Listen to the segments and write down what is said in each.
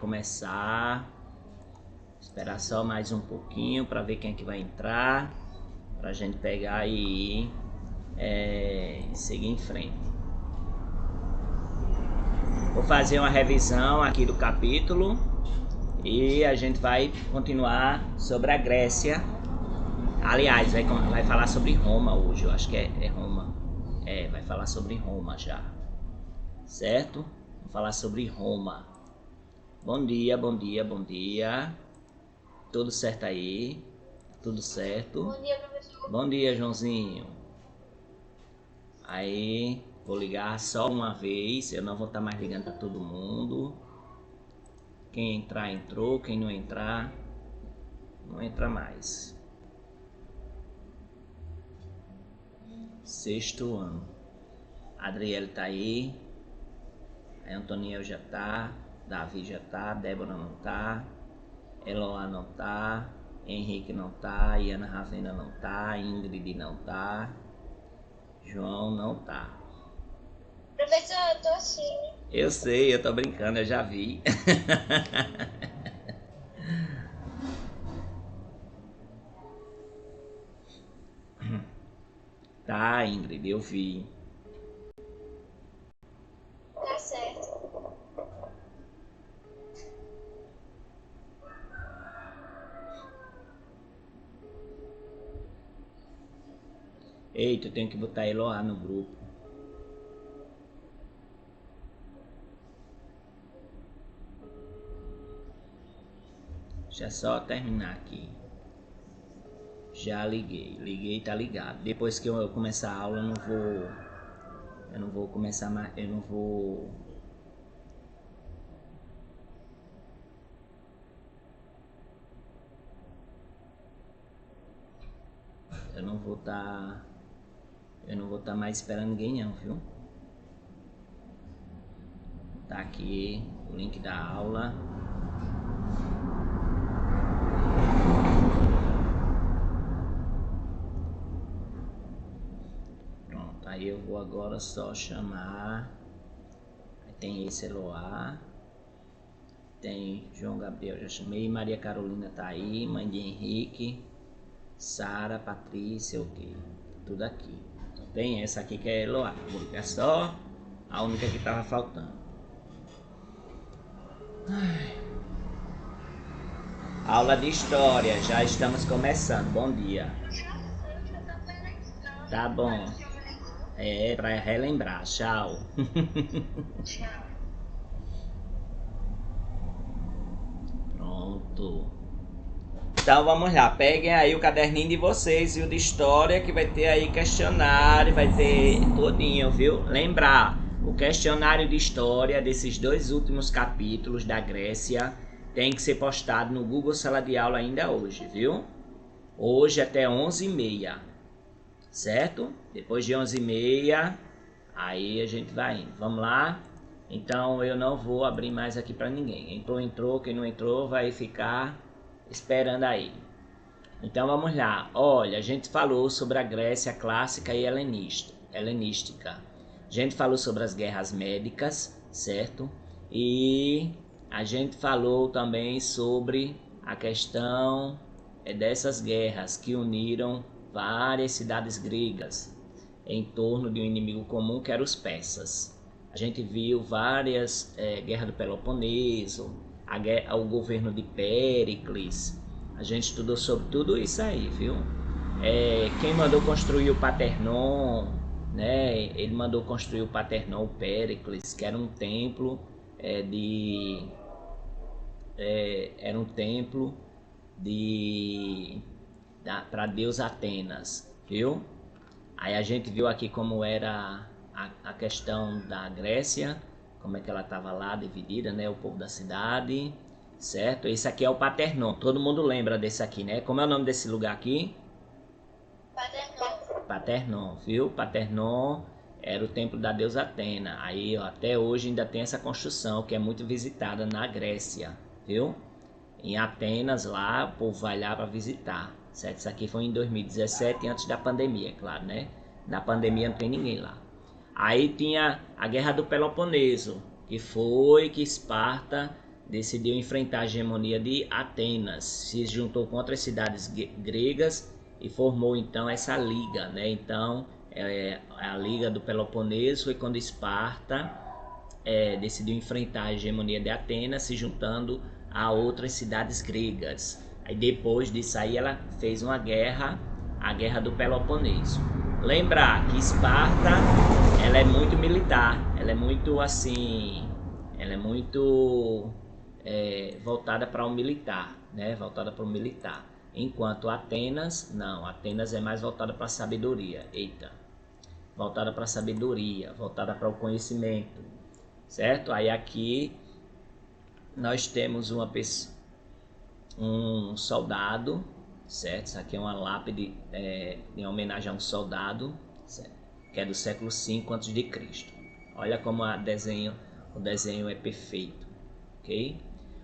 começar. Esperar só mais um pouquinho para ver quem é que vai entrar, para a gente pegar e seguir em frente. Vou fazer uma revisão aqui do capítulo e a gente vai continuar sobre a Grécia. Aliás, vai falar sobre Roma hoje, eu acho que é Roma. Vai falar sobre Roma já, certo? Vou falar sobre Roma. Bom dia, bom dia, bom dia. Tudo certo aí? Tudo certo? Bom dia, professor. Bom dia, Joãozinho. Aí, vou ligar só uma vez, eu não vou estar mais ligando para todo mundo. Quem entrar, entrou. Quem não entrar, não entra mais. Sexto ano. Adriele tá aí. Aí Antoniel já tá. Davi já tá. Débora não tá. Eloá não tá. Henrique não tá. Iana Ravena não tá. Ingrid não tá. João não tá. Professor, eu tô assim. Eu sei, eu tô brincando, eu já vi. Tá, Ingrid, eu vi. Tá certo. Eita, eu tenho que botar Eloá no grupo. Deixa eu só terminar aqui. Já liguei. Liguei, tá ligado. Depois que eu começar a aula, eu não vou começar mais. Eu não vou estar mais esperando ninguém não, viu? Tá aqui o link da aula. Pronto, aí eu vou agora só chamar. Aí tem esse Eloá. Tem João Gabriel, já chamei. Maria Carolina tá aí. Mãe de Henrique. Sara, Patrícia, ok. Tudo aqui. Então, tem essa aqui que é Eloá. É só a única que tava faltando. Aula de História, já estamos começando. Bom dia. Tá bom. Pra relembrar. Tchau. Pronto. Então vamos lá, peguem aí o caderninho de vocês e o de história, que vai ter aí questionário, vai ter todinho, viu? Lembrar, o questionário de história desses dois últimos capítulos da Grécia tem que ser postado no Google Sala de Aula ainda hoje, viu? Hoje até 11h30, certo? Depois de 11h30, aí a gente vai indo. Vamos lá? Então eu não vou abrir mais aqui para ninguém. Entrou, quem não entrou vai ficar esperando aí. Então vamos lá. Olha, a gente falou sobre a Grécia clássica e helenística. A gente falou sobre as guerras médicas, certo? E a gente falou também sobre a questão dessas guerras que uniram várias cidades gregas em torno de um inimigo comum que eram os persas. A gente viu várias guerras do Peloponeso, o governo de Péricles. A gente estudou sobre tudo isso aí, viu? Quem mandou construir o Paternon, né? Ele mandou construir o Paternon, o Péricles, que era um templo era um templo para Deus Atenas, viu? Aí a gente viu aqui como era a questão da Grécia, como é que ela estava lá dividida, né? O povo da cidade, certo? Esse aqui é o Paternon, todo mundo lembra desse aqui, né? Como é o nome desse lugar aqui? Paternon, viu? Paternon era o templo da deusa Atena. Aí ó, até hoje ainda tem essa construção que é muito visitada na Grécia, viu? Em Atenas lá, o povo vai lá para visitar, certo? Isso aqui foi em 2017, antes da pandemia, é claro, né? Na pandemia não tem ninguém lá. Aí tinha a Guerra do Peloponeso, que foi que Esparta decidiu enfrentar a hegemonia de Atenas, se juntou com outras cidades gregas e formou então essa liga, né? Então a liga do Peloponeso foi quando Esparta decidiu enfrentar a hegemonia de Atenas, se juntando a outras cidades gregas. Aí depois disso aí ela fez uma guerra, a guerra do Peloponeso. Lembrar que Esparta, ela é muito militar, ela é muito assim, ela é muito voltada para o militar, né? Voltada para o militar. Enquanto Atenas, não, Atenas é mais voltada para a sabedoria. Voltada para a sabedoria, voltada para o conhecimento, certo? Aí aqui nós temos um soldado, certo? Isso aqui é uma lápide em homenagem a um soldado, certo? Que é do século V a.C. Olha como o desenho é perfeito, ok?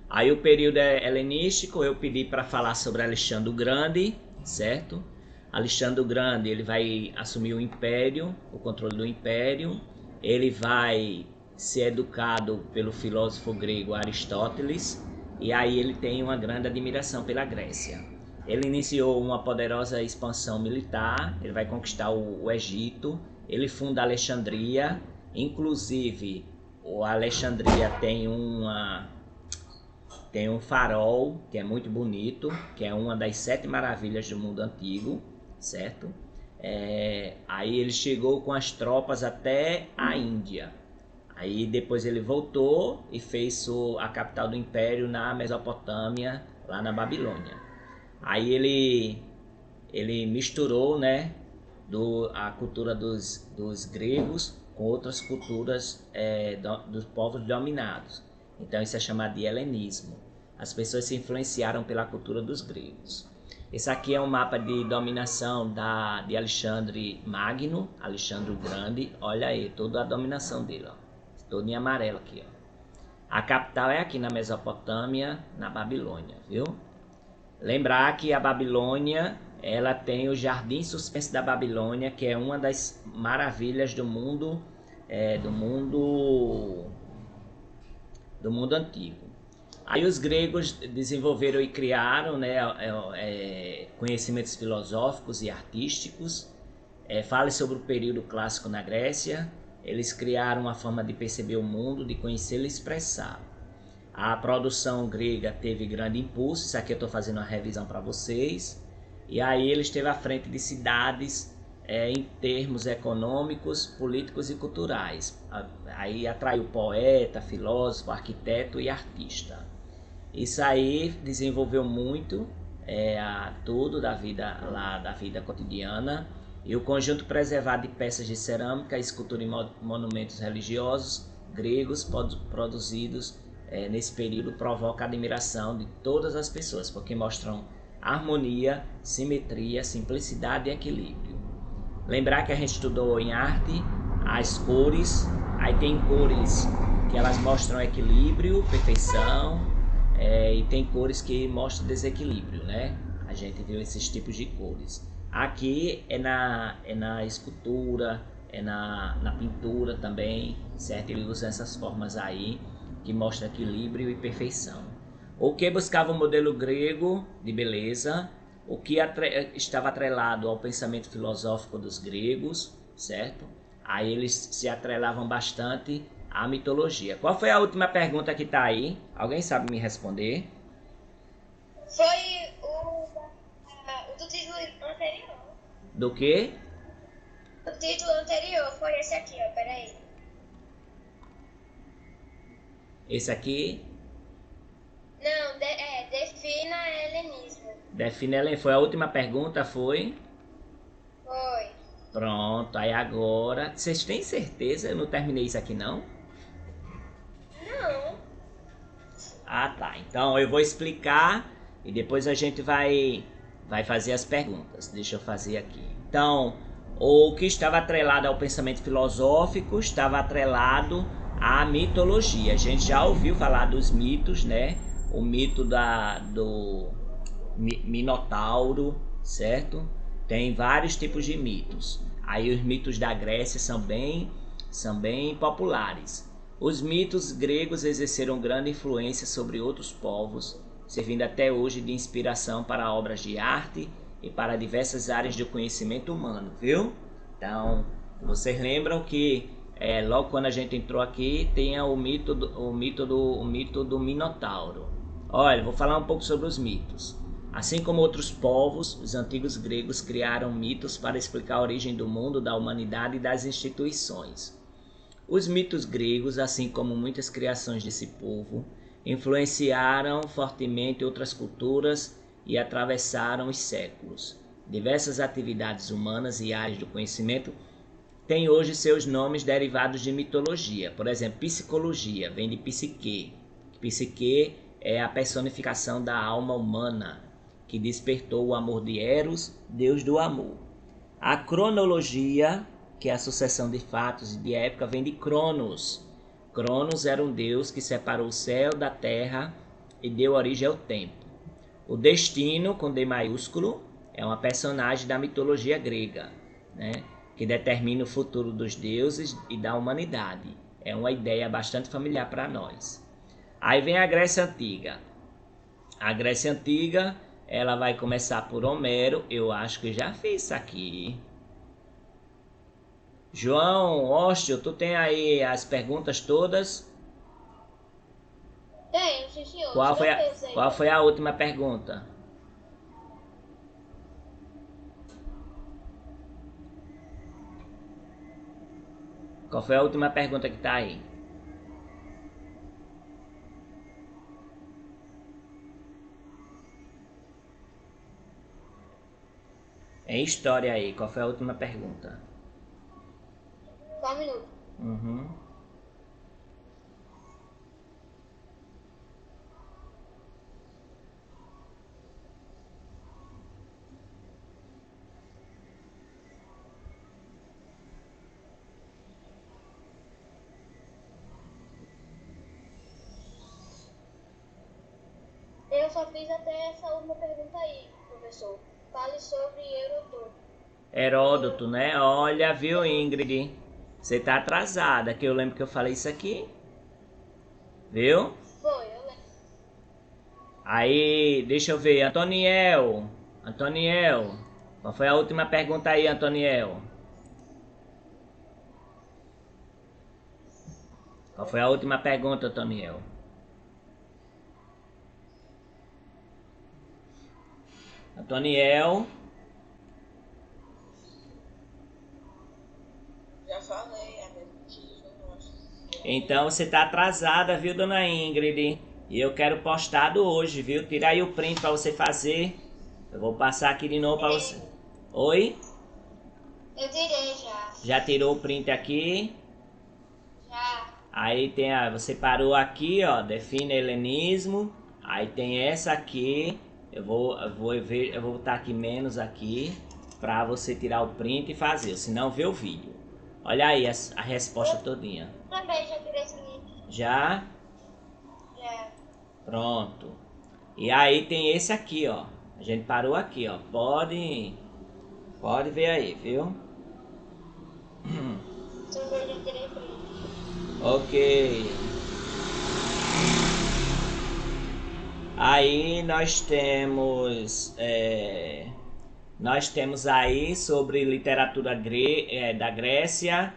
Aí o período helenístico, eu pedi para falar sobre Alexandre o Grande, certo? Alexandre o Grande, ele vai assumir o império, o controle do império. Ele vai ser educado pelo filósofo grego Aristóteles, e aí ele tem uma grande admiração pela Grécia. Ele iniciou uma poderosa expansão militar, ele vai conquistar o Egito, ele funda Alexandria, inclusive o Alexandria tem um farol que é muito bonito, que é uma das 7 maravilhas do mundo antigo, certo? Aí ele chegou com as tropas até a Índia. Aí depois ele voltou e fez a capital do império na Mesopotâmia, lá na Babilônia. Aí ele misturou, né, a cultura dos gregos com outras culturas dos povos dominados. Então isso é chamado de helenismo. As pessoas se influenciaram pela cultura dos gregos. Esse aqui é um mapa de dominação de Alexandre Magno, Alexandre o Grande. Olha aí, toda a dominação dele, ó. Todo em amarelo aqui, ó. A capital é aqui na Mesopotâmia, na Babilônia, viu? Lembrar que a Babilônia, ela tem o Jardim Suspenso da Babilônia, que é uma das maravilhas do mundo antigo. Aí os gregos desenvolveram e criaram, né, conhecimentos filosóficos e artísticos. Fale sobre o período clássico na Grécia. Eles criaram uma forma de perceber o mundo, de conhecê-lo e expressá-lo. A produção grega teve grande impulso. Isso aqui eu estou fazendo uma revisão para vocês. E aí ele esteve à frente de cidades em termos econômicos, políticos e culturais. Aí atraiu poeta, filósofo, arquiteto e artista. Isso aí desenvolveu muito tudo da vida cotidiana. E o conjunto preservado de peças de cerâmica, escultura e monumentos religiosos gregos produzidos nesse período provoca a admiração de todas as pessoas, porque mostram harmonia, simetria, simplicidade e equilíbrio. Lembrar que a gente estudou em arte as cores, aí tem cores que elas mostram equilíbrio, perfeição, e tem cores que mostram desequilíbrio, né? A gente viu esses tipos de cores. Aqui é na escultura, na pintura também, certo? Ele usa essas formas aí que mostram equilíbrio e perfeição. O que buscava o modelo grego de beleza, o que estava atrelado ao pensamento filosófico dos gregos, certo? Aí eles se atrelavam bastante à mitologia. Qual foi a última pergunta que está aí? Alguém sabe me responder? Foi o do título anterior. Do quê? O título anterior foi esse aqui, ó. Peraí. Esse aqui? Não, defina helenismo. Defina helenismo. Foi a última pergunta, foi? Foi. Pronto, aí agora... Vocês têm certeza? Eu não terminei isso aqui, não? Não. Ah, tá. Então eu vou explicar e depois a gente vai fazer as perguntas. Deixa eu fazer aqui. Então, o que estava atrelado ao pensamento filosófico estava atrelado à mitologia. A gente já ouviu falar dos mitos, né? O mito do Minotauro, certo? Tem vários tipos de mitos. Aí os mitos da Grécia são bem populares. Os mitos gregos exerceram grande influência sobre outros povos, servindo até hoje de inspiração para obras de arte e para diversas áreas do conhecimento humano, viu? Então, vocês lembram que logo quando a gente entrou aqui, tem o mito do Minotauro. Olha, vou falar um pouco sobre os mitos. Assim como outros povos, os antigos gregos criaram mitos para explicar a origem do mundo, da humanidade e das instituições. Os mitos gregos, assim como muitas criações desse povo, influenciaram fortemente outras culturas e atravessaram os séculos. Diversas atividades humanas e áreas do conhecimento têm hoje seus nomes derivados de mitologia. Por exemplo, psicologia vem de psique. Psique é a personificação da alma humana, que despertou o amor de Eros, deus do amor. A cronologia, que é a sucessão de fatos e de época, vem de Cronos. Cronos era um deus que separou o céu da terra e deu origem ao tempo. O destino, com D maiúsculo, é uma personagem da mitologia grega, né, que determina o futuro dos deuses e da humanidade. É uma ideia bastante familiar para nós. Aí vem a Grécia Antiga. A Grécia Antiga, ela vai começar por Homero. Eu acho que já fiz isso aqui. João, Óstio, tu tem aí as perguntas todas? Tenho, sim, senhor. Qual foi a última pergunta? Qual foi a última pergunta que tá aí? Em história aí, qual foi a última pergunta? Só um minuto. Uhum. Eu só fiz até essa última pergunta aí, professor. Fale sobre Heródoto. Heródoto, né? Olha, viu, Ingrid? Você tá atrasada, que eu lembro que eu falei isso aqui. Viu? Foi, eu lembro. Aí, deixa eu ver. Antoniel. Qual foi a última pergunta aí, Antoniel? Qual foi a última pergunta, Antoniel? Antoniel. Já falei, Então você tá atrasada, viu, dona Ingrid? E eu quero postado hoje, viu? Tira aí o print pra você fazer. Eu vou passar aqui de novo pra você. Oi? Eu tirei já. Já tirou o print aqui? Já. Aí tem você parou aqui, ó, define helenismo. Aí tem essa aqui. Eu vou botar aqui menos aqui pra você tirar o print e fazer, senão vê o vídeo. Olha aí a resposta todinha. Também já tirei esse link. Já? Já. Pronto. E aí tem esse aqui, ó. A gente parou aqui, ó. Pode ver aí, viu? Também já tirei print. Ok. Aí nós temos aí sobre literatura da Grécia.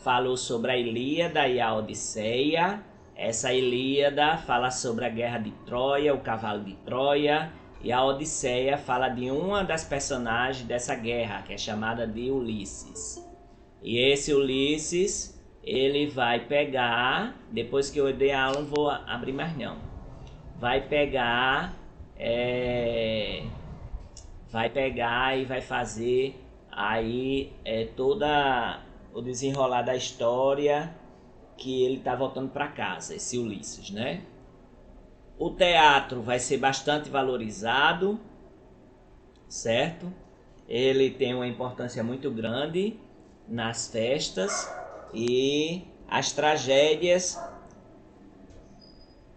Falou sobre a Ilíada e a Odisseia. Essa Ilíada fala sobre a guerra de Troia, o cavalo de Troia. E a Odisseia fala de uma das personagens dessa guerra, que é chamada de Ulisses. E esse Ulisses, ele vai pegar, depois que eu dei a aula, não vou abrir mais não. Vai pegar e vai fazer aí toda o desenrolar da história que ele tá voltando para casa, esse Ulisses, né? O teatro vai ser bastante valorizado, certo? Ele tem uma importância muito grande nas festas e as tragédias.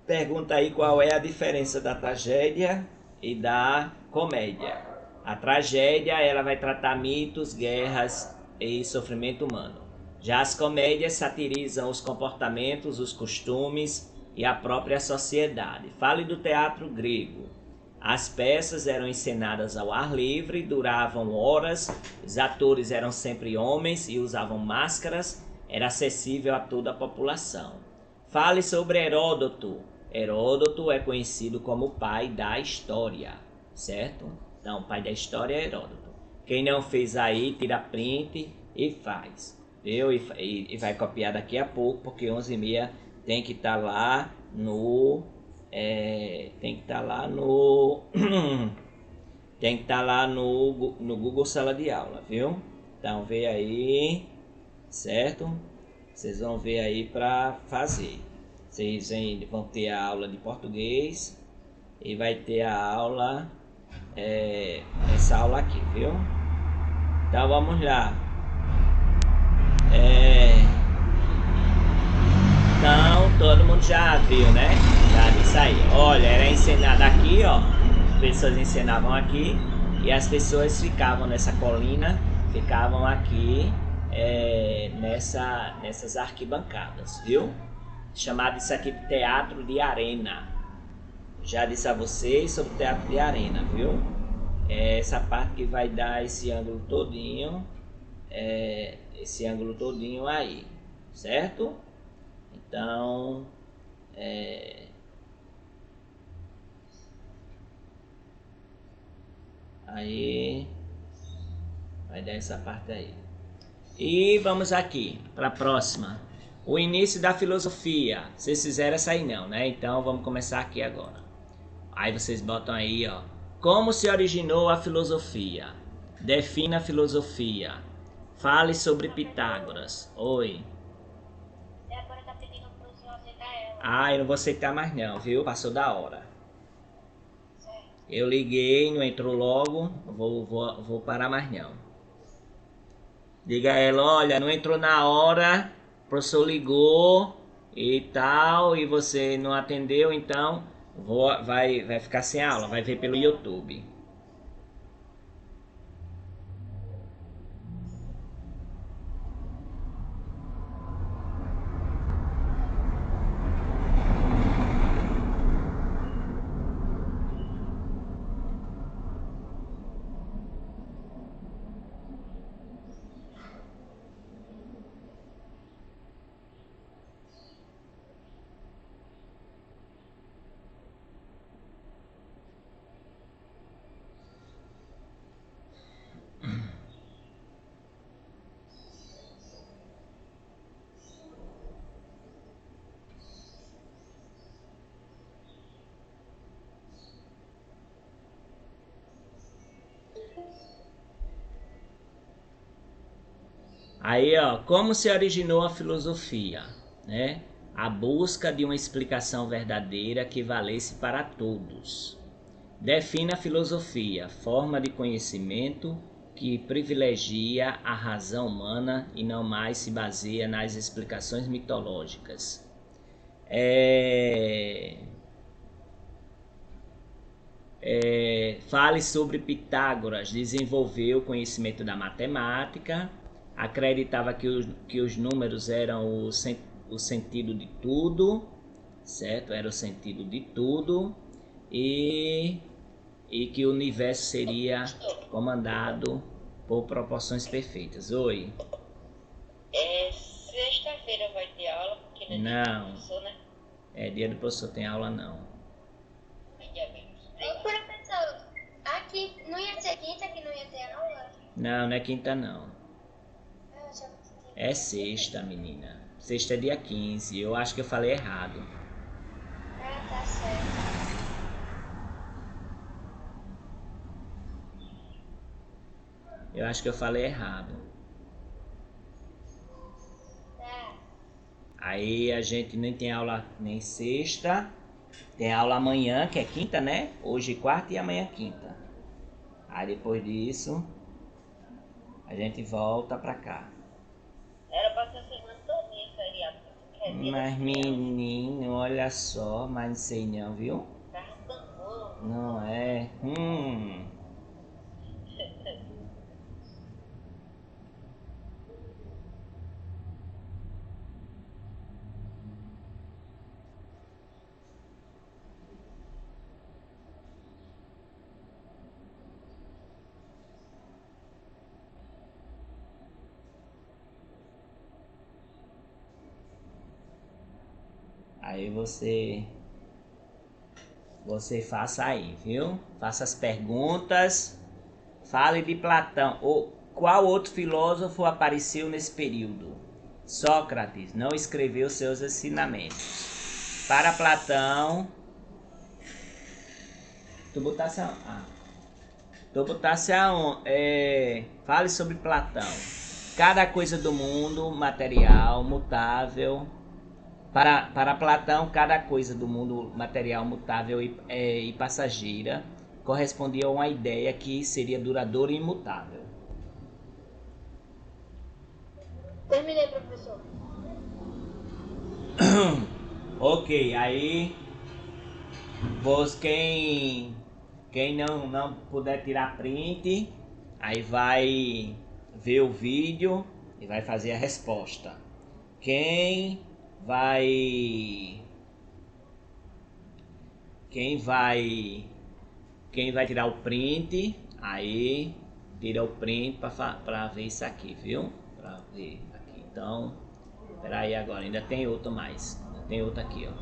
Pergunta aí qual é a diferença da tragédia e da comédia. A tragédia, ela vai tratar mitos, guerras e sofrimento humano. Já as comédias satirizam os comportamentos, os costumes e a própria sociedade. Fale do teatro grego. As peças eram encenadas ao ar livre, duravam horas, os atores eram sempre homens e usavam máscaras, era acessível a toda a população. Fale sobre Heródoto. Heródoto é conhecido como o pai da história, certo? Então, o pai da história é Heródoto. Quem não fez aí, tira print e faz, viu? E vai copiar daqui a pouco, porque 11h30 tem que estar lá no... tem que estar lá no... tem que estar lá no Google Sala de Aula, viu? Então, vê aí, certo? Vocês vão ver aí para fazer. Vocês vão ter a aula de português e vai ter a aula, essa aula aqui, viu? Então vamos lá. Então todo mundo já viu, né? Já disse aí. Olha, era ensinado aqui, ó. As pessoas ensinavam aqui e as pessoas ficavam nessa colina, ficavam aqui nessas arquibancadas, viu? Chamado isso aqui de teatro de arena. Já disse a vocês sobre o teatro de arena, viu? É essa parte que vai dar esse ângulo todinho, aí, certo? Então, aí vai dar essa parte aí. E vamos aqui para a próxima. O início da filosofia. Vocês fizeram essa aí não, né? Então vamos começar aqui agora. Aí vocês botam aí, ó. Como se originou a filosofia? Defina a filosofia. Fale sobre Pitágoras. Oi. Agora tá pedindo pro senhor aceitar ela. Ah, eu não vou aceitar mais não, viu? Passou da hora. Eu liguei, não entrou logo. Vou parar mais não. Diga a ela, olha, não entrou na hora. O professor ligou e tal, e você não atendeu, então vai ficar sem aula, vai ver pelo YouTube. Aí, ó, como se originou a filosofia, né? A busca de uma explicação verdadeira que valesse para todos. Defina a filosofia, forma de conhecimento que privilegia a razão humana e não mais se baseia nas explicações mitológicas. Fale sobre Pitágoras, desenvolveu o conhecimento da matemática, acreditava que os números eram o sentido de tudo, certo? Era o sentido de tudo e que o universo seria comandado por proporções perfeitas. Oi. Sexta-feira vai ter aula, porque não é dia do professor, né? Dia do professor tem aula não. Ô, professor, aqui não ia ser quinta que não ia ter aula? Não é quinta não. Eu achava que tinha. É sexta, menina. Sexta é dia 15. Eu acho que eu falei errado. Ah, tá certo. Eu acho que eu falei errado. Tá. Aí a gente nem tem aula nem sexta. Tem aula amanhã, que é quinta, né? Hoje quarta e amanhã quinta. Aí depois disso, a gente volta pra cá. Era pra ser semana todinha esse feriado. Mas menino, olha só, mas não sei não, viu? Não é? Aí você faça aí, viu? Faça as perguntas. Fale de Platão. Ou qual outro filósofo apareceu nesse período? Sócrates não escreveu seus ensinamentos. Para Platão, tu botasse fale sobre Platão. Cada coisa do mundo, material, mutável. Para Platão, cada coisa do mundo material, mutável e passageira correspondia a uma ideia que seria duradoura e imutável. Terminei, professor. Ok, aí quem não puder tirar print, aí vai ver o vídeo e vai fazer a resposta. Quem vai tirar o print, aí tira o print para ver isso aqui, viu? Para ver aqui. Então, espera aí agora, ainda tem outro mais. Ainda tem outro aqui, ó.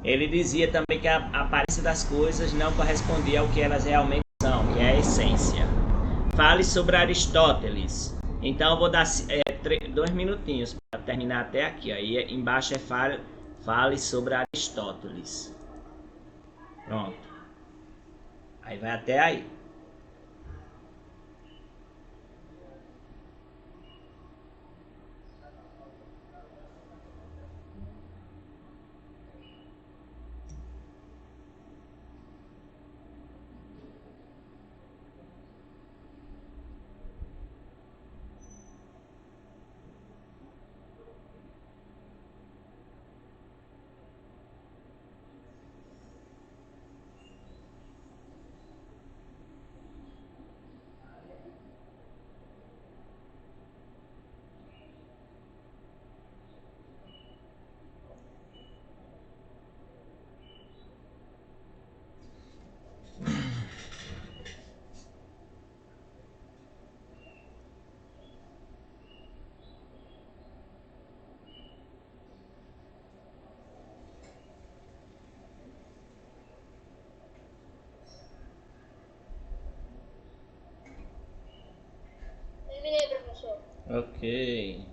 Ele dizia também que a aparência das coisas não correspondia ao que elas realmente são, que é a essência. Fale sobre Aristóteles. Então eu vou dar 2 minutinhos para terminar até aqui. Aí embaixo fale sobre Aristóteles. Pronto. Aí vai até aí. Terminei, professor. Ok.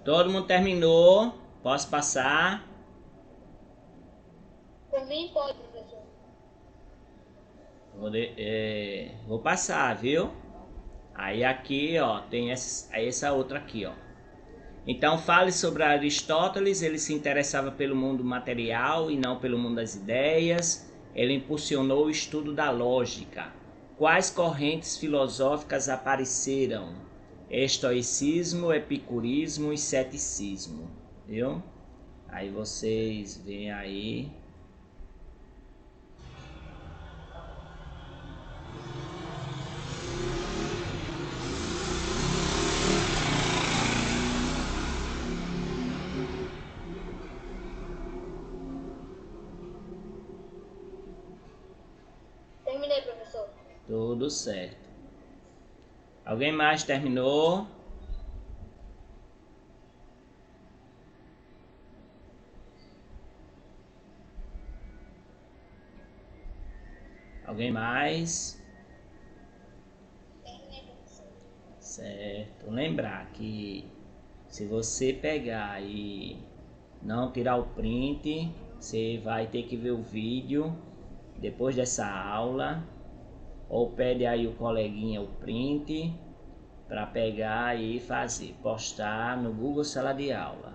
Todo mundo terminou? Posso passar? Por mim, pode, professor. Vou passar, viu? Aí aqui, ó, tem essa outra aqui, ó. Então fale sobre Aristóteles. Ele se interessava pelo mundo material e não pelo mundo das ideias. Ele impulsionou o estudo da lógica. Quais correntes filosóficas apareceram? Estoicismo, epicurismo e ceticismo, viu? Aí vocês veem aí. Terminei, professor. Tudo certo. Alguém mais terminou? Alguém mais? Terminei, professor. Certo. Lembrar que se você pegar e não tirar o print, você vai ter que ver o vídeo depois dessa aula, ou pede aí o coleguinha o print para pegar e fazer, postar no Google Sala de Aula.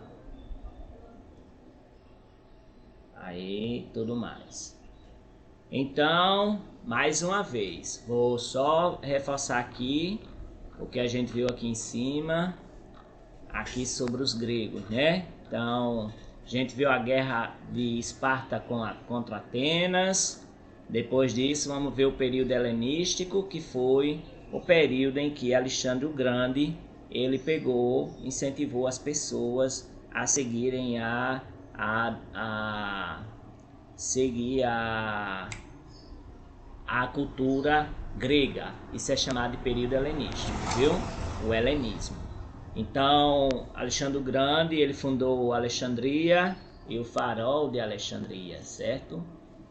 Aí tudo mais. Então, mais uma vez, vou só reforçar aqui o que a gente viu aqui em cima, aqui sobre os gregos, né? Então, a gente viu a guerra de Esparta contra Atenas. Depois disso, vamos ver o período helenístico, que foi o período em que Alexandre o Grande, ele incentivou as pessoas a seguirem seguir a cultura grega. Isso é chamado de período helenístico, viu? O helenismo. Então, Alexandre o Grande, ele fundou Alexandria e o Farol de Alexandria, certo?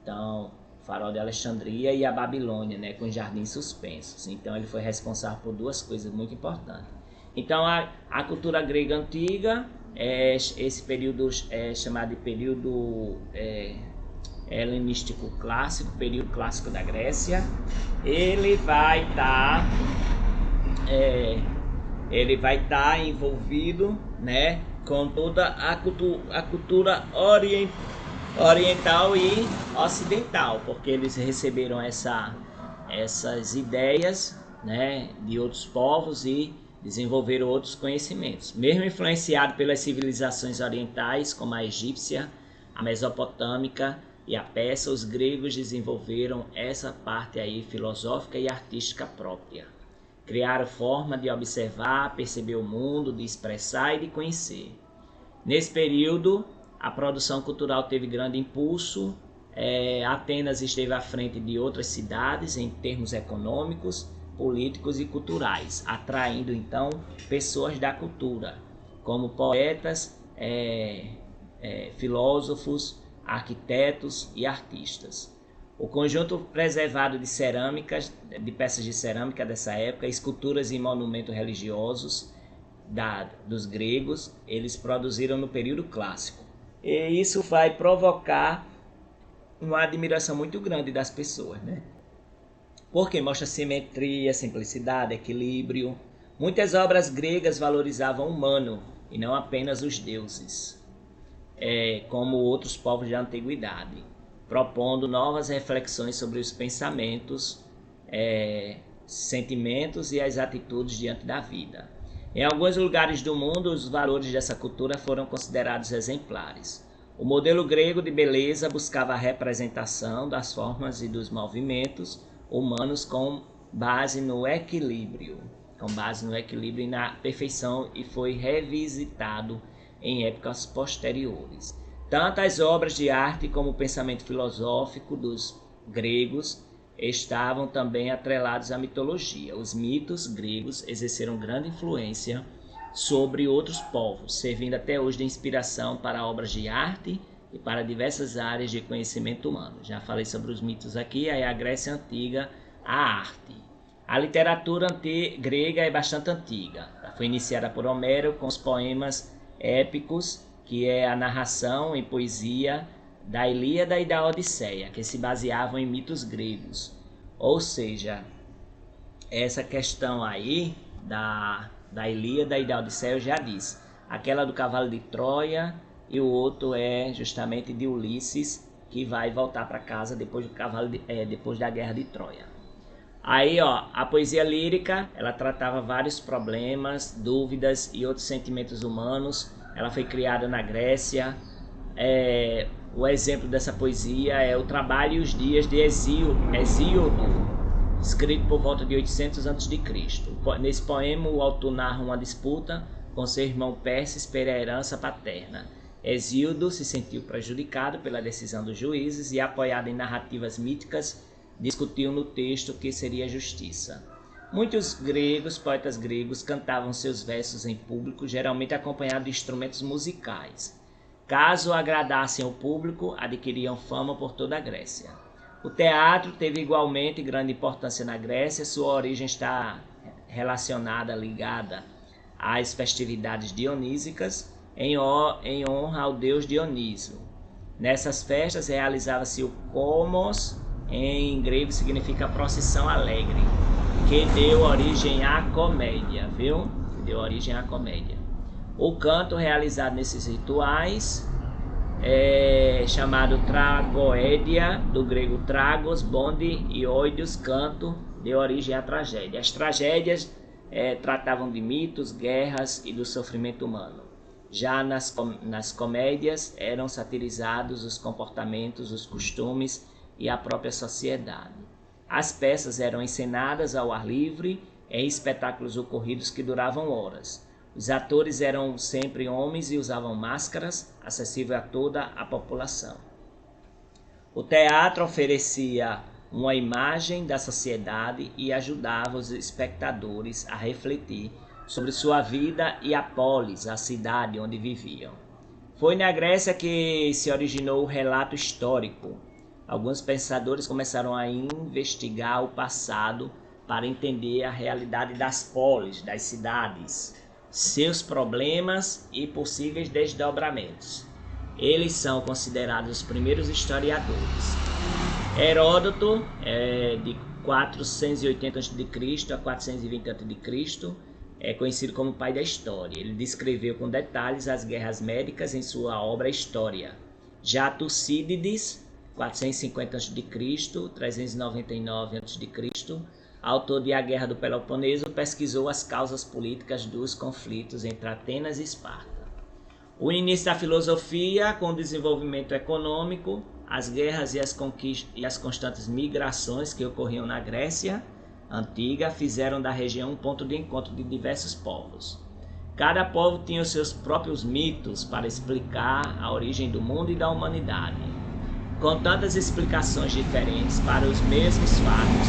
Então, o Farol de Alexandria e a Babilônia, né, com jardins suspensos. Então, ele foi responsável por duas coisas muito importantes. Então, a cultura grega antiga, esse período é chamado de período helenístico clássico, período clássico da Grécia. Ele vai estar envolvido, né, com toda a cultura oriental e ocidental, porque eles receberam essas ideias, né, de outros povos e desenvolveram outros conhecimentos. Mesmo influenciado pelas civilizações orientais, como a egípcia, a mesopotâmica e a persa, os gregos desenvolveram essa parte aí filosófica e artística própria. Criaram forma de observar, perceber o mundo, de expressar e de conhecer. Nesse período, a produção cultural teve grande impulso. Atenas esteve à frente de outras cidades em termos econômicos, políticos e culturais, atraindo então pessoas da cultura, como poetas, filósofos, arquitetos e artistas. O conjunto preservado de cerâmicas, de peças de cerâmica dessa época, esculturas e monumentos religiosos dos gregos, eles produziram no período clássico. E isso vai provocar uma admiração muito grande das pessoas, né? Porque mostra simetria, simplicidade, equilíbrio. Muitas obras gregas valorizavam o humano e não apenas os deuses, como outros povos da antiguidade, propondo novas reflexões sobre os pensamentos, sentimentos e as atitudes diante da vida. Em alguns lugares do mundo, os valores dessa cultura foram considerados exemplares. O modelo grego de beleza buscava a representação das formas e dos movimentos humanos com base no equilíbrio e na perfeição, e foi revisitado em épocas posteriores. Tanto as obras de arte como o pensamento filosófico dos gregos estavam também atrelados à mitologia. Os mitos gregos exerceram grande influência sobre outros povos, servindo até hoje de inspiração para obras de arte e para diversas áreas de conhecimento humano. Já falei sobre os mitos aqui, aí a Grécia Antiga, a arte. A literatura grega é bastante antiga. Ela foi iniciada por Homero com os poemas épicos, que é a narração em poesia da Ilíada e da Odisseia, que se baseavam em mitos gregos. Ou seja, essa questão aí da Ilíada e da Odisseia eu já disse. Aquela do cavalo de Troia, e o outro é justamente de Ulisses, que vai voltar para casa depois da guerra de Troia. Aí, ó, a poesia lírica, ela tratava vários problemas, dúvidas e outros sentimentos humanos. Ela foi criada na Grécia. O exemplo dessa poesia é o Trabalho e os Dias de Hesíodo, escrito por volta de 800 a.C. Nesse poema, o autor narra uma disputa com seu irmão Perses pela herança paterna. Hesíodo se sentiu prejudicado pela decisão dos juízes e, apoiado em narrativas míticas, discutiu no texto o que seria justiça. Muitos poetas gregos, cantavam seus versos em público, geralmente acompanhados de instrumentos musicais. Caso agradassem o público, adquiriam fama por toda a Grécia. O teatro teve igualmente grande importância na Grécia. Sua origem está ligada às festividades dionísicas, em honra ao deus Dionísio. Nessas festas realizava-se o Komos, em grego significa procissão alegre, que deu origem à comédia, viu? O canto realizado nesses rituais chamado Tragoédia, do grego tragos, bonde, e oidios, canto, deu origem à tragédia. As tragédias tratavam de mitos, guerras e do sofrimento humano. Já nas comédias eram satirizados os comportamentos, os costumes e a própria sociedade. As peças eram encenadas ao ar livre em espetáculos ocorridos que duravam horas. Os atores eram sempre homens e usavam máscaras, acessível a toda a população. O teatro oferecia uma imagem da sociedade e ajudava os espectadores a refletir sobre sua vida e a polis, a cidade onde viviam. Foi na Grécia que se originou o relato histórico. Alguns pensadores começaram a investigar o passado para entender a realidade das polis, das cidades, seus problemas e possíveis desdobramentos. Eles são considerados os primeiros historiadores. Heródoto, de 480 a.C. a 420 a.C., é conhecido como pai da história. Ele descreveu com detalhes as guerras médicas em sua obra História. Já Tucídides, 450 a.C., 399 a.C., autor de A Guerra do Peloponeso, pesquisou as causas políticas dos conflitos entre Atenas e Esparta. O início da filosofia, com o desenvolvimento econômico, as guerras e as constantes migrações que ocorriam na Grécia Antiga fizeram da região um ponto de encontro de diversos povos. Cada povo tinha os seus próprios mitos para explicar a origem do mundo e da humanidade. Com tantas explicações diferentes para os mesmos fatos,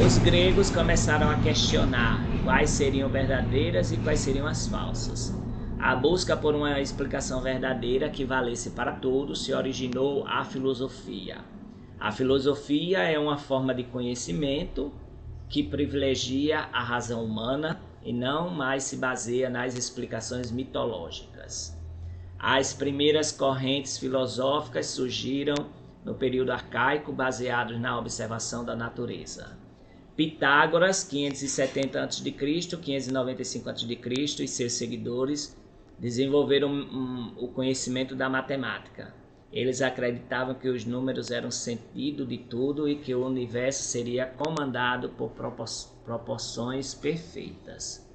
os gregos começaram a questionar quais seriam verdadeiras e quais seriam as falsas. A busca por uma explicação verdadeira que valesse para todos se originou a filosofia. A filosofia é uma forma de conhecimento que privilegia a razão humana e não mais se baseia nas explicações mitológicas. As primeiras correntes filosóficas surgiram no período arcaico, baseados na observação da natureza. Pitágoras, 570 a.C., 595 a.C., e seus seguidores desenvolveram o conhecimento da matemática. Eles acreditavam que os números eram o sentido de tudo e que o universo seria comandado por proporções perfeitas.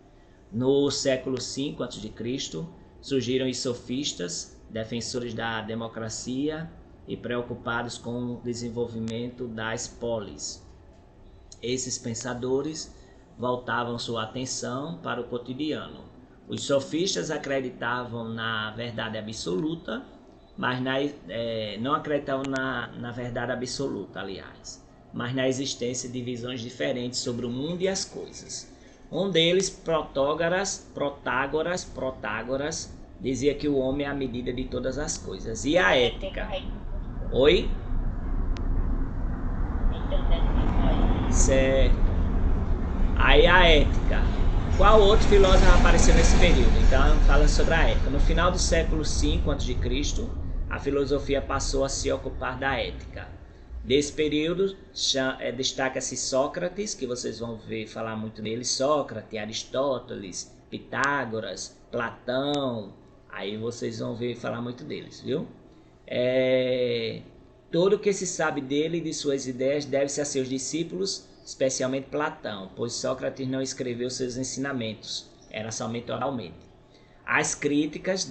No século V a.C., surgiram os sofistas, defensores da democracia e preocupados com o desenvolvimento das polis. Esses pensadores voltavam sua atenção para o cotidiano. Os sofistas acreditavam na verdade absoluta, mas não acreditavam na verdade absoluta, aliás, mas na existência de visões diferentes sobre o mundo e as coisas. Um deles, Protágoras, dizia que o homem é a medida de todas as coisas. E a ética? Oi? Certo. Aí a ética. Qual outro filósofo apareceu nesse período? Então, falando sobre a ética. No final do século V a.C., a filosofia passou a se ocupar da ética. Desse período, destaca-se Sócrates, que vocês vão ver falar muito dele, Sócrates, Aristóteles, Pitágoras, Platão, aí vocês vão ver falar muito deles, viu? Tudo o que se sabe dele e de suas ideias deve-se a seus discípulos, especialmente Platão, pois Sócrates não escreveu seus ensinamentos, era somente oralmente. As críticas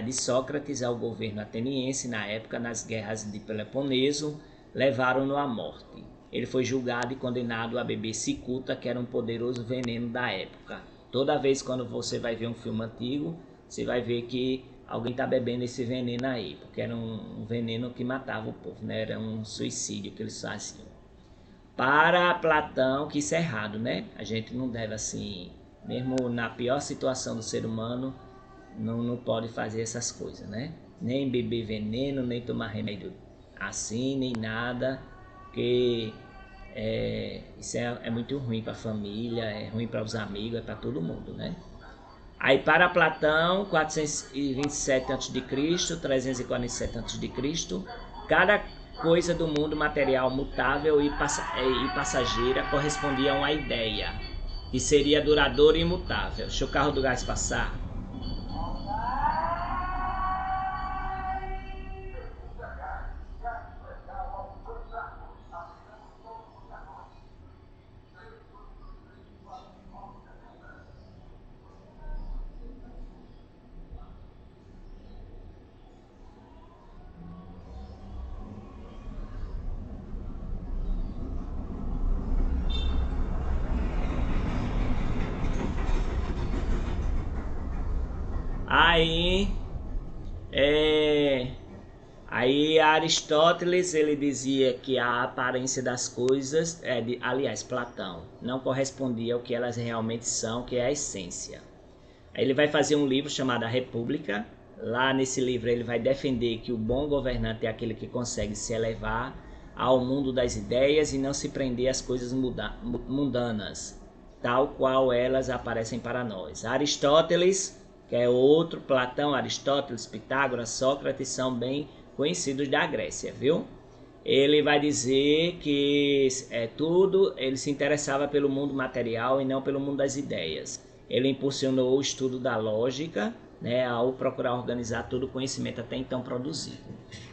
de Sócrates ao governo ateniense na época, nas guerras de Peloponeso, levaram-no à morte. Ele foi julgado e condenado a beber cicuta, que era um poderoso veneno da época. Toda vez quando você vai ver um filme antigo, você vai ver que alguém está bebendo esse veneno aí, porque era um veneno que matava o povo, né? Era um suicídio que eles faziam. Para Platão, que isso é errado, né? A gente não deve, assim, mesmo na pior situação do ser humano, não pode fazer essas coisas, né? Nem beber veneno, nem tomar remédio assim, nem nada, porque isso é muito ruim para a família, é ruim para os amigos, é para todo mundo, né? Aí para Platão, 427 a.C., 347 a.C., cada coisa do mundo material mutável e passageira correspondia a uma ideia, que seria duradoura e imutável. Deixa o carro do gás passar. Aí, aí Aristóteles ele dizia que a aparência das coisas, aliás, Platão, não correspondia ao que elas realmente são, que é a essência. Aí ele vai fazer um livro chamado A República. Lá nesse livro ele vai defender que o bom governante é aquele que consegue se elevar ao mundo das ideias e não se prender às coisas mundanas, tal qual elas aparecem para nós. Aristóteles, que é outro, Platão, Aristóteles, Pitágoras, Sócrates são bem conhecidos da Grécia, viu? Ele vai dizer que ele se interessava pelo mundo material e não pelo mundo das ideias. Ele impulsionou o estudo da lógica, ao procurar organizar todo o conhecimento até então produzido.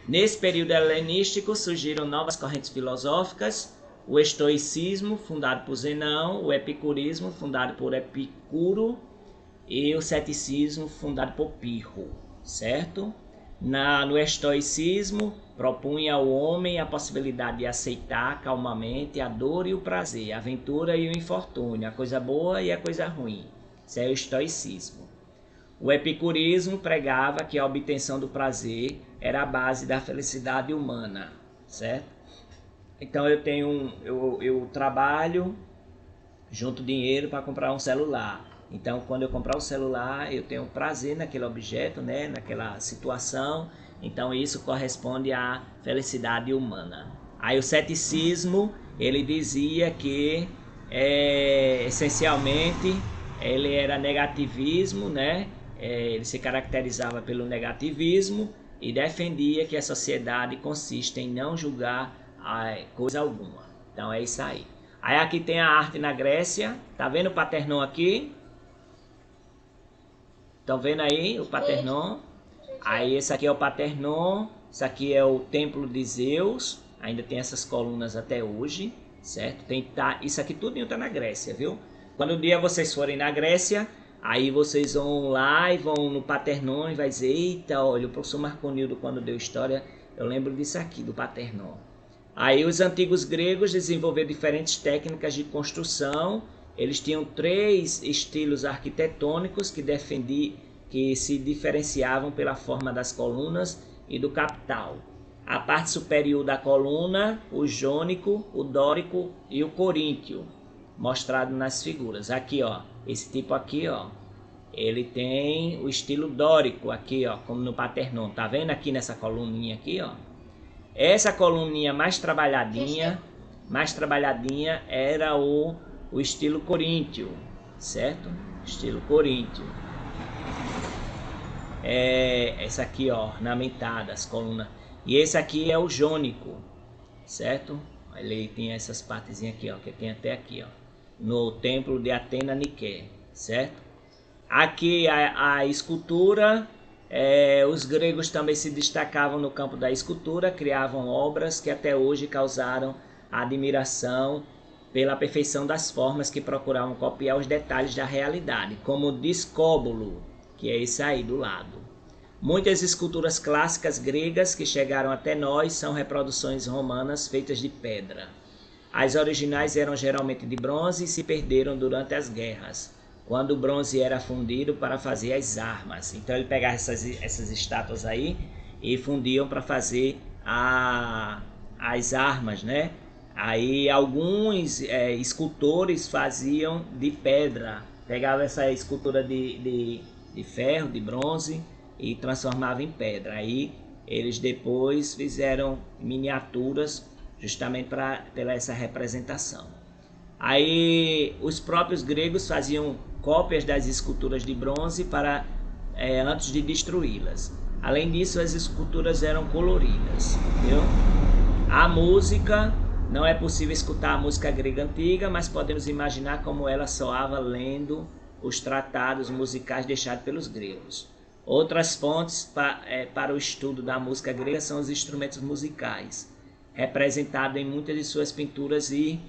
Nesse período helenístico surgiram novas correntes filosóficas, o estoicismo, fundado por Zenão, o epicurismo, fundado por Epicuro, e o ceticismo, fundado por Pirro, certo? No estoicismo, propunha ao homem a possibilidade de aceitar calmamente a dor e o prazer, a aventura e o infortúnio, a coisa boa e a coisa ruim. Isso é o estoicismo. O epicurismo pregava que a obtenção do prazer era a base da felicidade humana, certo? Então eu trabalho, junto dinheiro para comprar um celular. Então quando eu comprar um celular, eu tenho prazer naquele objeto, naquela situação. Então isso corresponde à felicidade humana. Aí o ceticismo, ele dizia que essencialmente ele era negativismo, ele se caracterizava pelo negativismo e defendia que a sociedade consiste em não julgar coisa alguma. Então é isso aí. Aí aqui tem a arte na Grécia. Tá vendo o Partenon aqui? Estão vendo aí o Partenon? Aí esse aqui é o Partenon. Isso aqui é o Templo de Zeus. Ainda tem essas colunas até hoje, certo? Isso aqui tudo está na Grécia, viu? Quando um dia vocês forem na Grécia, aí vocês vão lá e vão no Partenon e vai dizer: eita, olha, o professor Marconildo, quando deu história, eu lembro disso aqui, do Partenon. Aí os antigos gregos desenvolveram diferentes técnicas de construção. Eles tinham 3 estilos arquitetônicos que se diferenciavam pela forma das colunas e do capital. A parte superior da coluna, o jônico, o dórico e o coríntio, mostrado nas figuras. Aqui, ó, esse tipo aqui, ó, ele tem o estilo dórico aqui, ó, como no Partenon. Tá vendo aqui nessa coluninha aqui, ó? Essa coluninha mais trabalhadinha era o estilo coríntio, certo? Estilo coríntio. Essa aqui, ó, ornamentada, as colunas. E esse aqui é o jônico, certo? Ele tem essas partezinhas aqui, ó, que tem até aqui, ó, no templo de Atena Niké, certo? Aqui a escultura, os gregos também se destacavam no campo da escultura, criavam obras que até hoje causaram admiração pela perfeição das formas que procuravam copiar os detalhes da realidade, como o discóbulo, que é esse aí do lado. Muitas esculturas clássicas gregas que chegaram até nós são reproduções romanas feitas de pedra. As originais eram geralmente de bronze e se perderam durante as guerras, quando o bronze era fundido para fazer as armas. Então ele pegava essas estátuas aí e fundiam para fazer as armas, né? Aí alguns escultores faziam de pedra, pegavam essa escultura de ferro, de bronze, e transformavam em pedra. Aí eles depois fizeram miniaturas justamente pela essa representação. Aí os próprios gregos faziam cópias das esculturas de bronze antes de destruí-las. Além disso, as esculturas eram coloridas, viu? A música, não é possível escutar a música grega antiga, mas podemos imaginar como ela soava lendo os tratados musicais deixados pelos gregos. Outras fontes para o estudo da música grega são os instrumentos musicais, representados em muitas de suas pinturas e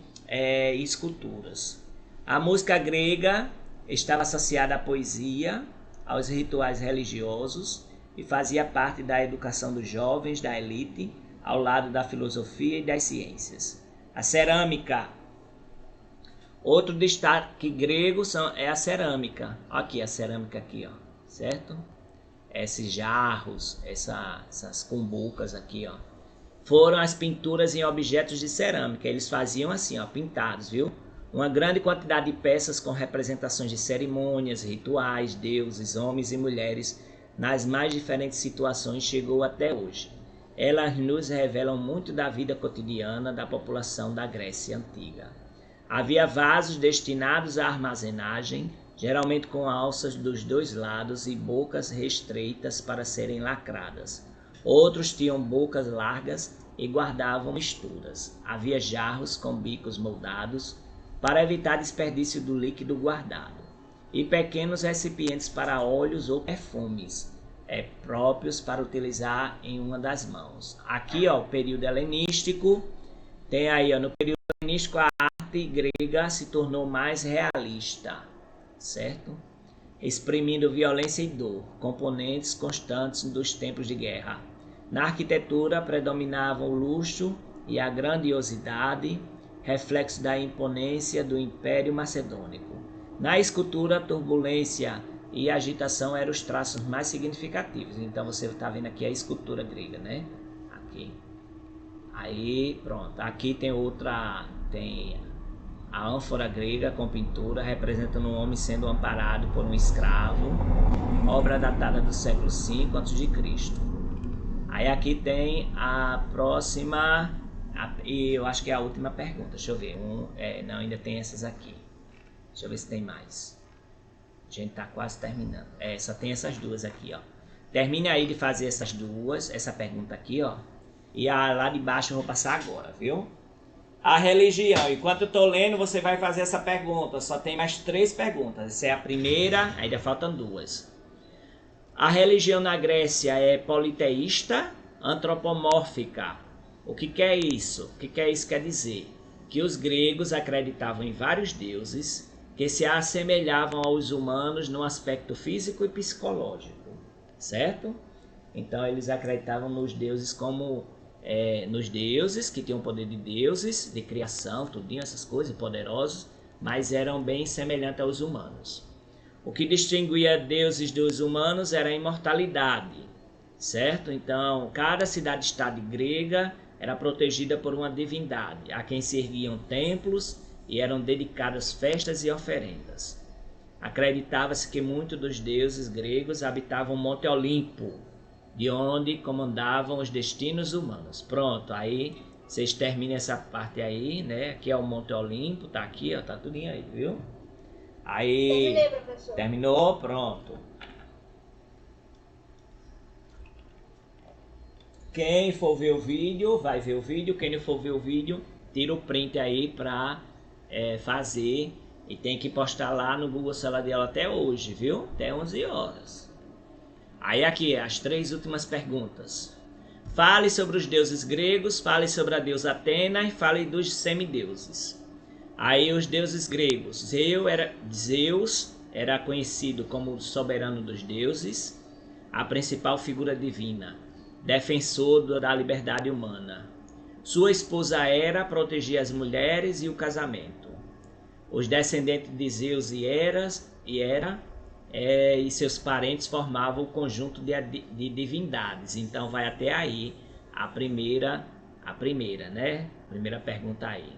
esculturas. A música grega estava associada à poesia, aos rituais religiosos e fazia parte da educação dos jovens, da elite, ao lado da filosofia e das ciências. A cerâmica. Outro destaque grego é a cerâmica. Aqui a cerâmica aqui, ó, certo? esses jarros, essas cumbucas aqui, ó, foram as pinturas em objetos de cerâmica. Eles faziam assim, ó, pintados, viu? Uma grande quantidade de peças com representações de cerimônias, rituais, deuses, homens e mulheres nas mais diferentes situações chegou até hoje. Elas nos revelam muito da vida cotidiana da população da Grécia Antiga. Havia vasos destinados à armazenagem, geralmente com alças dos dois lados e bocas restreitas para serem lacradas. Outros tinham bocas largas e guardavam misturas. Havia jarros com bicos moldados para evitar desperdício do líquido guardado, e pequenos recipientes para óleos ou perfumes, próprios para utilizar em uma das mãos. Aqui, ó, o período helenístico, tem aí, ó, no período helenístico a arte grega se tornou mais realista, certo? Exprimindo violência e dor, componentes constantes dos tempos de guerra. Na arquitetura predominavam o luxo e a grandiosidade, reflexo da imponência do Império Macedônico. Na escultura, turbulência e agitação eram os traços mais significativos. Então você está vendo aqui a escultura grega, né? Aqui. Aí, pronto. Aqui tem outra, tem a ânfora grega com pintura representando um homem sendo amparado por um escravo, obra datada do século V a.C. Aí aqui tem a próxima, e eu acho que é a última pergunta. Deixa eu ver. Não, ainda tem essas aqui. Deixa eu ver se tem mais. A gente tá quase terminando. Só tem essas duas aqui, ó. Termine aí de fazer essas duas, essa pergunta aqui, ó. E lá de baixo eu vou passar agora, viu? A religião. Enquanto eu tô lendo, você vai fazer essa pergunta. Só tem mais 3 perguntas. Essa é a primeira, ainda faltam 2. A religião na Grécia é politeísta, antropomórfica. O que é isso? O que isso quer dizer? Que os gregos acreditavam em vários deuses que se assemelhavam aos humanos no aspecto físico e psicológico, certo? Então eles acreditavam nos deuses como nos deuses que tinham poder de deuses, de criação, tudinho, essas coisas, poderosos, mas eram bem semelhantes aos humanos. O que distinguia deuses dos humanos era a imortalidade, certo? Então cada cidade-estado grega era protegida por uma divindade, a quem se erguiam templos e eram dedicadas festas e oferendas. Acreditava-se que muitos dos deuses gregos habitavam o Monte Olimpo, de onde comandavam os destinos humanos. Pronto, aí vocês terminam essa parte aí, né? Aqui é o Monte Olimpo, tá aqui, ó, tá tudinho aí, viu? Aí, Terminei, professor. terminou? Pronto. Quem for ver o vídeo, vai ver o vídeo. Quem não for ver o vídeo, tira o print aí pra fazer. E tem que postar lá no Google Sala de Aula até hoje, viu? Até 11 horas. Aí aqui, as 3 últimas perguntas. Fale sobre os deuses gregos, fale sobre a deusa Atena e fale dos semideuses. Aí os deuses gregos. Zeus era conhecido como o soberano dos deuses, a principal figura divina, defensor da liberdade humana. Sua esposa Hera protegia as mulheres e o casamento. Os descendentes de Zeus e Hera e seus parentes formavam o conjunto de divindades. Então vai até aí a primeira, né? Primeira pergunta aí.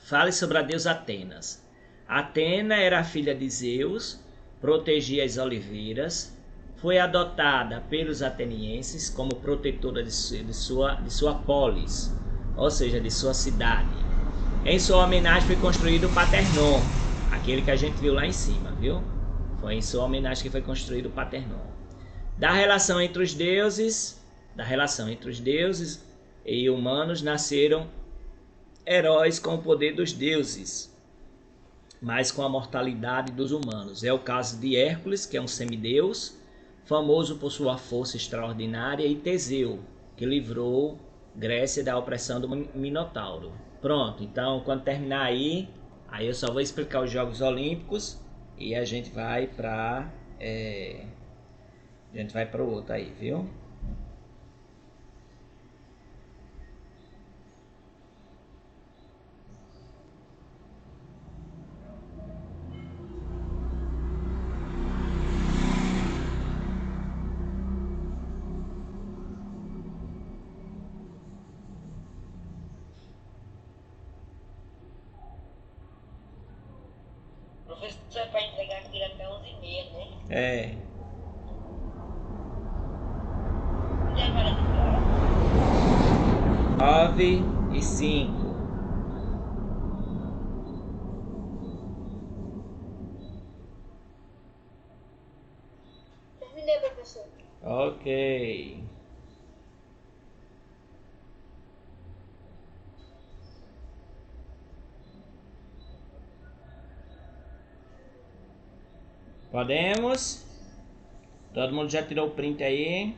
Fale sobre a deusa Atenas. Atena era a filha de Zeus, protegia as oliveiras, foi adotada pelos atenienses como protetora de sua polis, ou seja, de sua cidade. Em sua homenagem foi construído o Paternon, aquele que a gente viu lá em cima, viu? Foi em sua homenagem que foi construído o Paternon. Da relação entre os deuses e humanos nasceram heróis com o poder dos deuses, mas com a mortalidade dos humanos. É o caso de Hércules, que é um semideus, famoso por sua força extraordinária, e Teseu, que livrou Grécia da opressão do Minotauro. Pronto, então quando terminar aí eu só vou explicar os Jogos Olímpicos e a gente vai para o outro aí, viu? professor, é para entregar aquilo até 11h30, né? É. Já vai de hora? 9h05. Terminei, professor. Ok. Podemos? Todo mundo já tirou o print aí?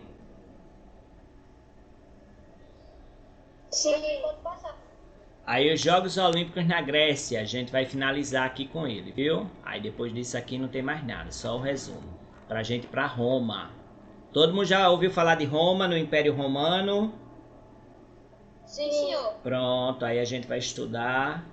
Sim, pode passar. Aí os Jogos Olímpicos na Grécia, a gente vai finalizar aqui com ele, viu? Aí depois disso aqui não tem mais nada, só o resumo. Pra gente ir pra Roma. Todo mundo já ouviu falar de Roma, no Império Romano? Sim, senhor. Pronto, aí a gente vai estudar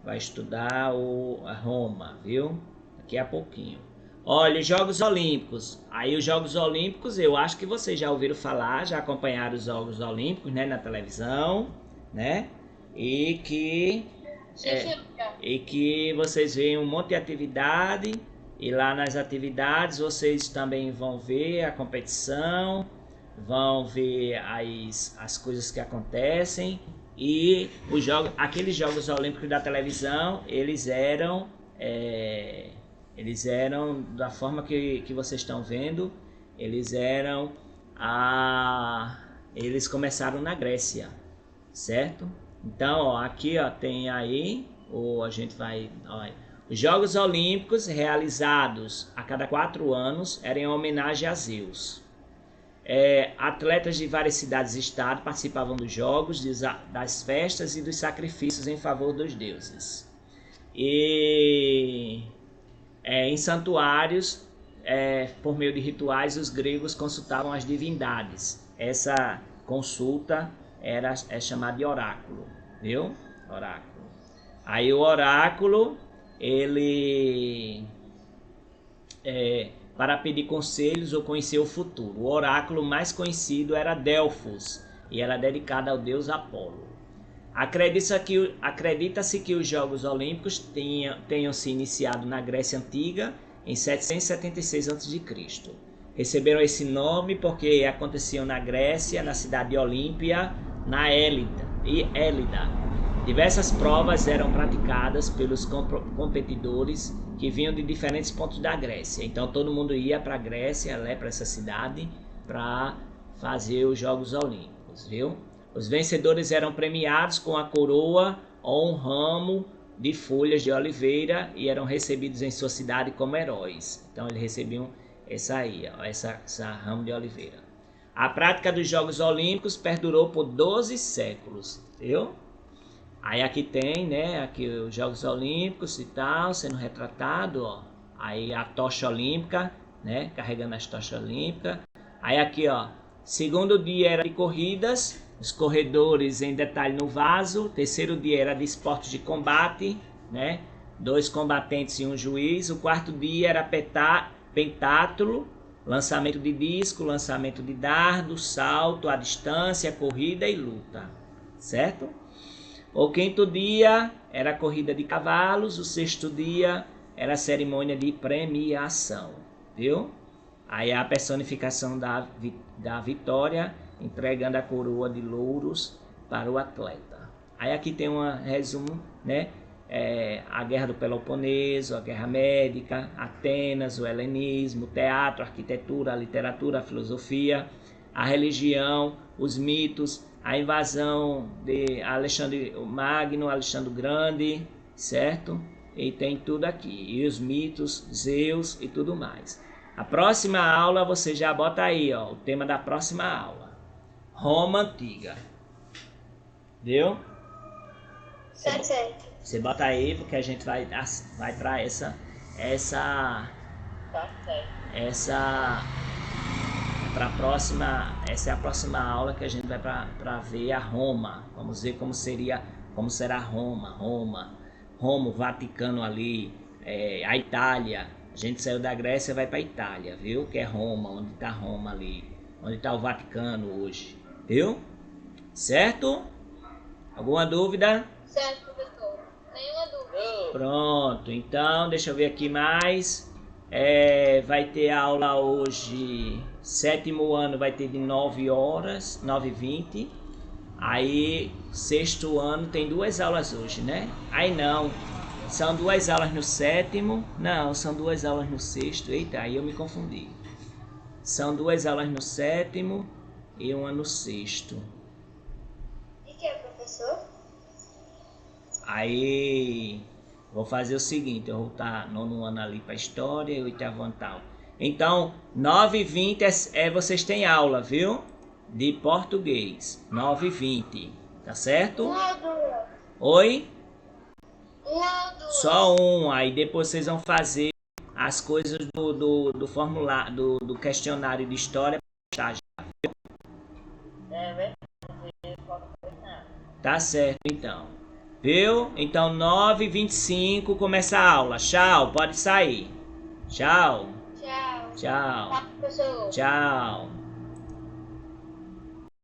a Roma, viu? Daqui a pouquinho. Olha, os Jogos Olímpicos. Aí os Jogos Olímpicos, eu acho que vocês já ouviram falar, já acompanharam os Jogos Olímpicos, né, na televisão, né? E que Sim, senhor. e que vocês veem um monte de atividade, e lá nas atividades vocês também vão ver a competição, vão ver as coisas que acontecem, e aqueles Jogos Olímpicos da televisão, eles eram da forma que vocês estão vendo, eles começaram na Grécia, certo? Então, ó, aqui ó, tem aí, ou a gente vai, ó, os Jogos Olímpicos realizados a cada 4 anos eram em homenagem a Zeus. Atletas de várias cidades e estados participavam dos jogos, das festas e dos sacrifícios em favor dos deuses. E em santuários, por meio de rituais, os gregos consultavam as divindades. Essa consulta é chamada de oráculo, viu? Oráculo. Aí o oráculo, ele para pedir conselhos ou conhecer o futuro. O oráculo mais conhecido era Delfos e era dedicado ao deus Apolo. Acredita-se que os Jogos Olímpicos tenham se iniciado na Grécia Antiga em 776 a.C. Receberam esse nome porque aconteciam na Grécia, na cidade de Olímpia, na Élida. Diversas provas eram praticadas pelos competidores que vinham de diferentes pontos da Grécia. Então todo mundo ia para a Grécia, para essa cidade, para fazer os Jogos Olímpicos, viu? Os vencedores eram premiados com a coroa ou um ramo de folhas de oliveira e eram recebidos em sua cidade como heróis. Então eles recebiam essa ramo de oliveira. A prática dos Jogos Olímpicos perdurou por 12 séculos, viu? Aí aqui tem, né, aqui os Jogos Olímpicos e tal, sendo retratado, ó. Aí a tocha olímpica, né, carregando as tochas olímpicas. Aí aqui, ó, segundo dia era de corridas, os corredores em detalhe no vaso. Terceiro dia era de esportes de combate, né, 2 combatentes e um juiz. O quarto dia era pentátulo, lançamento de disco, lançamento de dardo, salto à distância, corrida e luta, certo? O quinto dia era corrida de cavalos, o sexto dia era cerimônia de premiação, viu? Aí a personificação da vitória, entregando a coroa de louros para o atleta. Aí aqui tem um resumo, né? A Guerra do Peloponeso, a Guerra Médica, Atenas, o helenismo, o teatro, a arquitetura, a literatura, a filosofia, a religião, os mitos, a invasão de Alexandre Magno, Alexandre o Grande, certo? E tem tudo aqui, e os mitos, Zeus e tudo mais. A próxima aula você já bota aí, ó, o tema da próxima aula. Roma Antiga. Viu? Certo. Você bota aí porque a gente vai para essa para a próxima, essa é a próxima aula que a gente vai para ver a Roma. Vamos ver como será Roma, o Vaticano ali, a Itália. A gente saiu da Grécia e vai para a Itália, viu? Que é Roma, onde está Roma ali, onde está o Vaticano hoje, viu? Certo? Alguma dúvida? Certo, professor. Nenhuma dúvida. Pronto, então deixa eu ver aqui mais. Vai ter aula hoje, 7º ano vai ter de 9 horas, 9h20. Aí, 6º ano tem 2 aulas hoje, né? Aí não, são 2 aulas no 7º, não, são 2 aulas no 6º, eita, aí eu me confundi. São 2 aulas no 7º e uma no 6º. E que é, professor? Aí, vou fazer o seguinte, eu vou botar 9º ano ali para história e 8º ano tal. Então, 9h20 vocês têm aula, viu? De português, 9h20, tá certo? Uma ou duas? Oi? Uma ou duas? Só um, aí depois vocês vão fazer as coisas do formulário, do questionário de história. Tá certo, então. Viu? Então, 9h25 começa a aula. Tchau, pode sair. Tchau. Tchau. Tchau. Tchau, professor. Tchau.